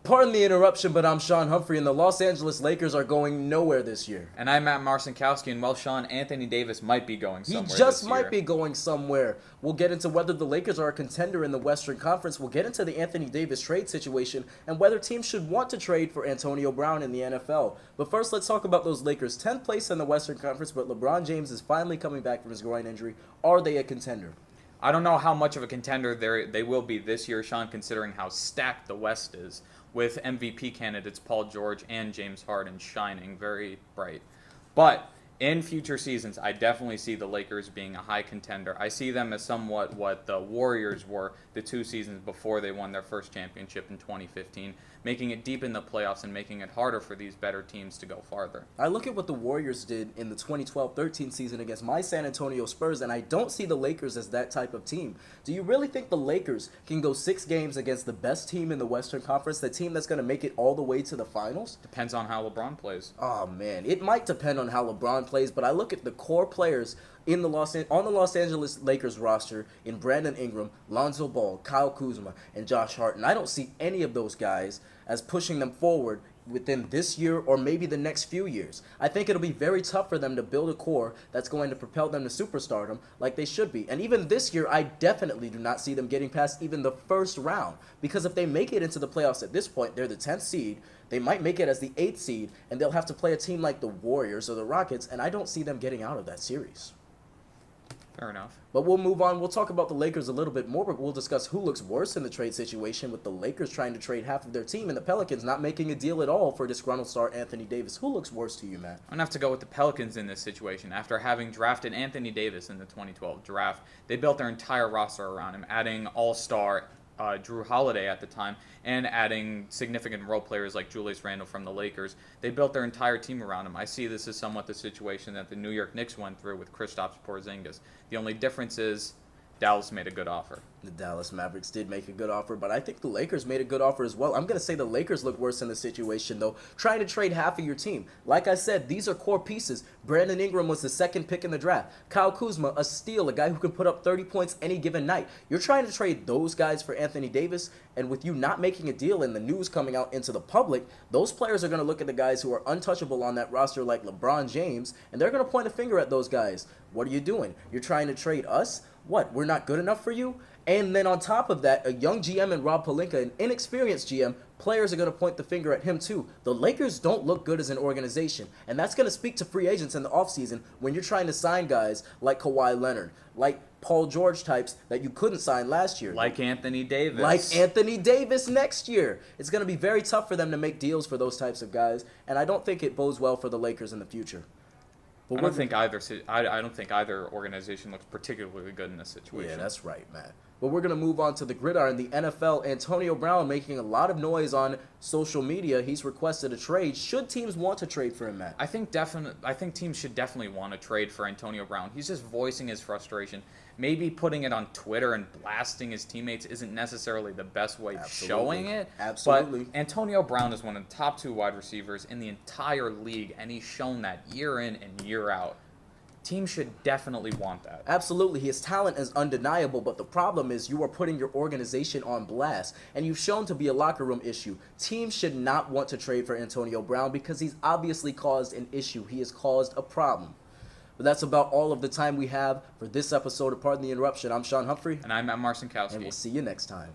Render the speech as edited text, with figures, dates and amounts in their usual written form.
Pardon the interruption, but I'm Sean Humphrey, and the Los Angeles Lakers are going nowhere this year. And I'm Matt Marcinkowski, and well, Sean, Anthony Davis might be going somewhere He just this might year. be going somewhere. We'll get into whether the Lakers are a contender in the Western Conference. We'll get into the Anthony Davis trade situation and whether teams should want to trade for Antonio Brown in the NFL. But first, let's talk about those Lakers. 10th place in the Western Conference, but LeBron James is finally coming back from his groin injury. Are they a contender? I don't know how much of a contender they will be this year, Sean, considering how stacked the West is, with MVP candidates Paul George and James Harden shining very bright. But in future seasons, I definitely see the Lakers being a high contender. I see them as somewhat what the Warriors were the 2 seasons before they won their first championship in 2015, making it deep in the playoffs and making it harder for these better teams to go farther. I look at what the Warriors did in the 2012-13 season against my San Antonio Spurs, and I don't see the Lakers as that type of team. Do you really think the Lakers can go 6 games against the best team in the Western Conference, the team that's going to make it all the way to the finals? Depends on how LeBron plays. Oh, man. It might depend on how LeBron plays, but I look at the core players on the Los Angeles Lakers roster in Brandon Ingram, Lonzo Ball, Kyle Kuzma, and Josh Hart. And I don't see any of those guys as pushing them forward within this year or maybe the next few years. I think it'll be very tough for them to build a core that's going to propel them to superstardom like they should be. And even this year, I definitely do not see them getting past even the first round, because if they make it into the playoffs at this point, they're the 10th seed. They might make it as the 8th seed, and they'll have to play a team like the Warriors or the Rockets, and I don't see them getting out of that series. Fair enough. But we'll move on. We'll talk about the Lakers a little bit more, but we'll discuss who looks worse in the trade situation, with the Lakers trying to trade half of their team and the Pelicans not making a deal at all for disgruntled star Anthony Davis. Who looks worse to you, Matt? I'm going to have to go with the Pelicans in this situation. After having drafted Anthony Davis in the 2012 draft, they built their entire roster around him, adding all-star Drew Holiday at the time, and adding significant role players like Julius Randle from the Lakers. They built their entire team around him. I see this as somewhat the situation that the New York Knicks went through with Kristaps Porzingis. The only difference is Dallas made a good offer. The Dallas Mavericks did make a good offer, but I think the Lakers made a good offer as well. I'm going to say the Lakers look worse in the situation, though, trying to trade half of your team. Like I said, these are core pieces. Brandon Ingram was the 2nd pick in the draft. Kyle Kuzma, a steal, a guy who can put up 30 points any given night. You're trying to trade those guys for Anthony Davis, and with you not making a deal and the news coming out into the public, those players are going to look at the guys who are untouchable on that roster like LeBron James, and they're going to point a finger at those guys. What are you doing? You're trying to trade us? What, we're not good enough for you? And then on top of that, a young GM and Rob Pelinka, an inexperienced GM, players are going to point the finger at him too. The Lakers don't look good as an organization, and that's going to speak to free agents in the offseason when you're trying to sign guys like Kawhi Leonard, like Paul George types that you couldn't sign last year. Like Anthony Davis. Like Anthony Davis next year. It's going to be very tough for them to make deals for those types of guys, and I don't think it bodes well for the Lakers in the future. I don't think either organization looks particularly good in this situation. Yeah, that's right, Matt. But we're going to move on to the gridiron. The NFL, Antonio Brown making a lot of noise on social media. He's requested a trade. Should teams want to trade for him, Matt? I think teams should definitely want to trade for Antonio Brown. He's just voicing his frustration. Maybe putting it on Twitter and blasting his teammates isn't necessarily the best way of showing it. Absolutely. But Antonio Brown is one of the top 2 wide receivers in the entire league, and he's shown that year in and year out. Teams should definitely want that. Absolutely. His talent is undeniable, but the problem is you are putting your organization on blast, and you've shown to be a locker room issue. Teams should not want to trade for Antonio Brown because he's obviously caused an issue. He has caused a problem. But that's about all of the time we have for this episode of Pardon the Interruption. I'm Sean Humphrey. And I'm Matt Marcinkowski. And we'll see you next time.